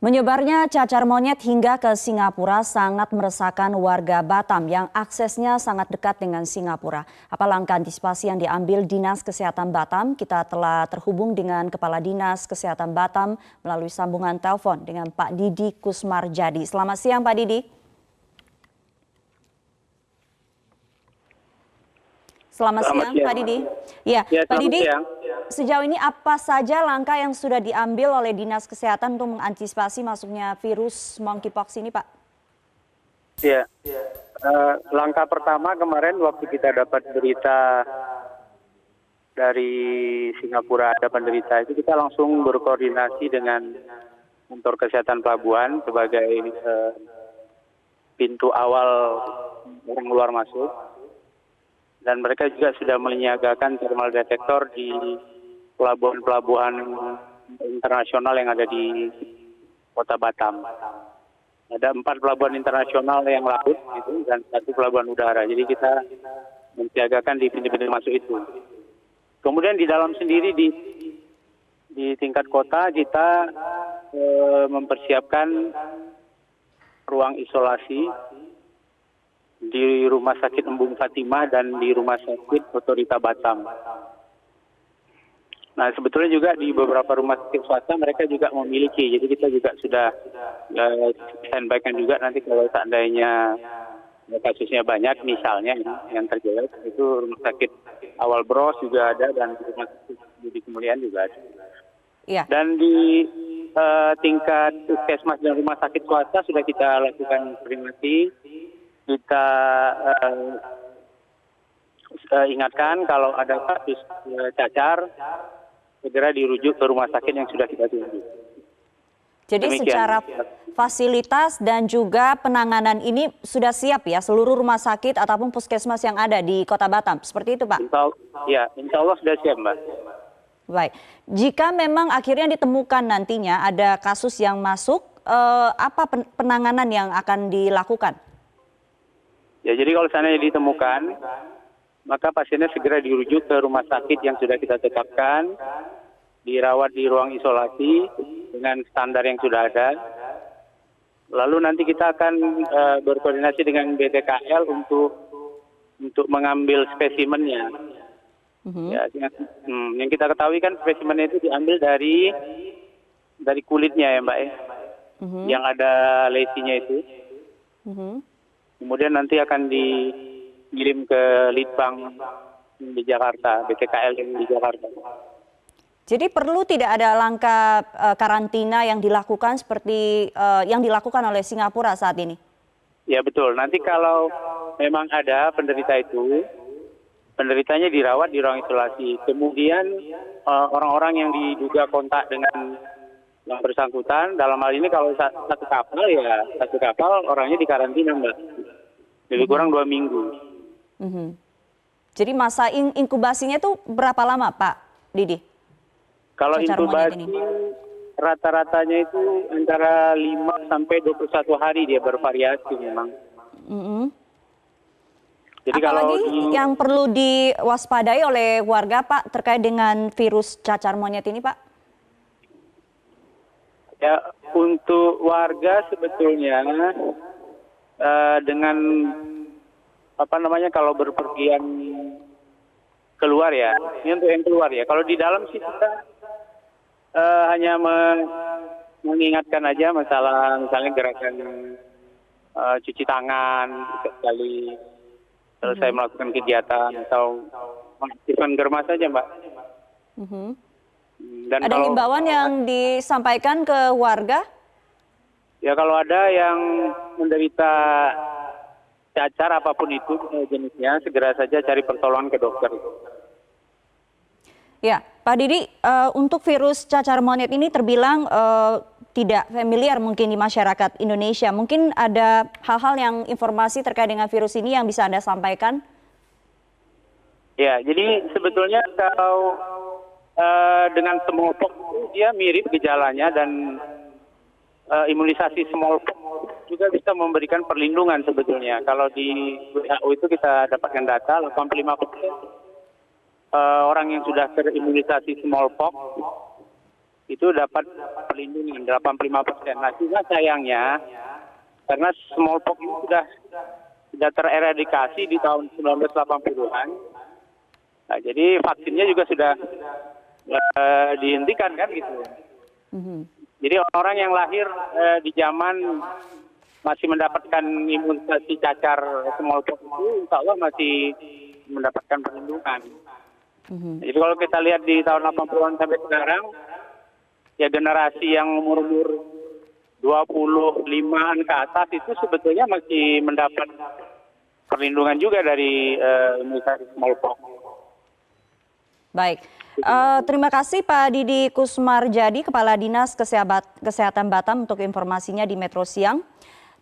Menyebarnya cacar monyet hingga ke Singapura sangat meresahkan warga Batam yang aksesnya sangat dekat dengan Singapura. Apa langkah antisipasi yang diambil Dinas Kesehatan Batam? Kita telah terhubung dengan Kepala Dinas Kesehatan Batam melalui sambungan telepon dengan Pak Didi Kusmarjadi. Selamat siang Pak Didi. Selamat siang Pak Didi. Ya, Pak Didi. Sejauh ini apa saja langkah yang sudah diambil oleh Dinas Kesehatan untuk mengantisipasi masuknya virus monkeypox ini, Pak? Ya, langkah pertama kemarin waktu kita dapat berita dari Singapura ada penderita itu, kita langsung berkoordinasi dengan kantor kesehatan pelabuhan sebagai pintu awal orang luar masuk. Dan mereka juga sudah menyiagakan thermal detector di pelabuhan-pelabuhan internasional yang ada di Kota Batam. Ada 4 pelabuhan internasional yang laut gitu, dan 1 pelabuhan udara. Jadi kita mensiagakan di pintu-pintu masuk itu. Kemudian di dalam sendiri di tingkat kota kita mempersiapkan ruang isolasi di Rumah Sakit Embung Fatimah dan di Rumah Sakit Otorita Batam. Nah, sebetulnya juga di beberapa rumah sakit swasta mereka juga memiliki. Jadi kita juga sudah standby-kan juga nanti kalau seandainya kasusnya banyak, misalnya yang terjadi itu Rumah Sakit Awal Bros juga ada dan Rumah Sakit Budi Kemuliaan juga ada. Ya. Dan di tingkat puskesmas dan rumah sakit swasta sudah kita lakukan koordinasi. Kita ingatkan kalau ada kasus cacar, segera dirujuk ke rumah sakit yang sudah kita tunjuk. Jadi Demikian. Secara fasilitas dan juga penanganan ini sudah siap ya seluruh rumah sakit ataupun puskesmas yang ada di Kota Batam, seperti itu Pak? Insya Allah sudah siap Mbak. Baik, jika memang akhirnya ditemukan nantinya ada kasus yang masuk, apa penanganan yang akan dilakukan? Ya, jadi kalau seandainya ditemukan, maka pasiennya segera dirujuk ke rumah sakit yang sudah kita tetapkan, dirawat di ruang isolasi dengan standar yang sudah ada. Lalu nanti kita akan berkoordinasi dengan BTKL untuk mengambil spesimennya. Ya, yang kita ketahui kan spesimennya itu diambil dari kulitnya ya Mbak ya, yang ada lesinya itu. Kemudian nanti akan dikirim ke Litbang di Jakarta, BTKL yang di Jakarta. Jadi perlu tidak ada langkah karantina yang dilakukan seperti yang dilakukan oleh Singapura saat ini? Ya betul, nanti kalau memang ada penderita itu, penderitanya dirawat di ruang isolasi. Kemudian orang-orang yang diduga kontak dengan yang bersangkutan, dalam hal ini kalau satu kapal orangnya dikarantina Mbak. Lebih kurang 2 minggu. Jadi masa inkubasinya itu berapa lama Pak Didi? Kalau inkubasi rata-ratanya itu antara 5 sampai 21 hari, dia bervariasi memang. Jadi apalagi yang perlu diwaspadai oleh warga Pak terkait dengan virus cacar monyet ini Pak? Ya, untuk warga sebetulnya dengan kalau berpergian keluar ya, ini untuk yang keluar ya. Kalau di dalam sih kita hanya mengingatkan aja misalnya gerakan cuci tangan sekali selesai melakukan kegiatan atau mengaktifkan germas saja Mbak. Dan ada himbauan yang disampaikan ke warga? Ya kalau ada yang menderita cacar apapun itu jenisnya, segera saja cari pertolongan ke dokter. Ya, Pak Didi, untuk virus cacar monyet ini terbilang tidak familiar mungkin di masyarakat Indonesia. Mungkin ada hal-hal yang informasi terkait dengan virus ini yang bisa Anda sampaikan? Ya, jadi sebetulnya kalau dengan smallpox dia mirip gejalanya dan imunisasi smallpox juga bisa memberikan perlindungan sebetulnya. Kalau di WHO itu kita dapatkan data 85% orang yang sudah terimunisasi smallpox itu dapat perlindungan 85%. Nah, cuma sayangnya karena smallpox ini sudah tereradikasi di tahun 1980-an. Nah, jadi vaksinnya juga sudah dihentikan kan gitu. Jadi orang yang lahir di zaman masih mendapatkan imunisasi cacar smallpox itu insya Allah masih mendapatkan perlindungan. Jadi kalau kita lihat di tahun 80-an sampai sekarang, ya generasi yang umur 25-an ke atas itu sebetulnya masih mendapat perlindungan juga dari imunisasi smallpox. Baik, terima kasih Pak Didi Kusmarjadi, Kepala Dinas Kesehatan Batam untuk informasinya di Metro Siang.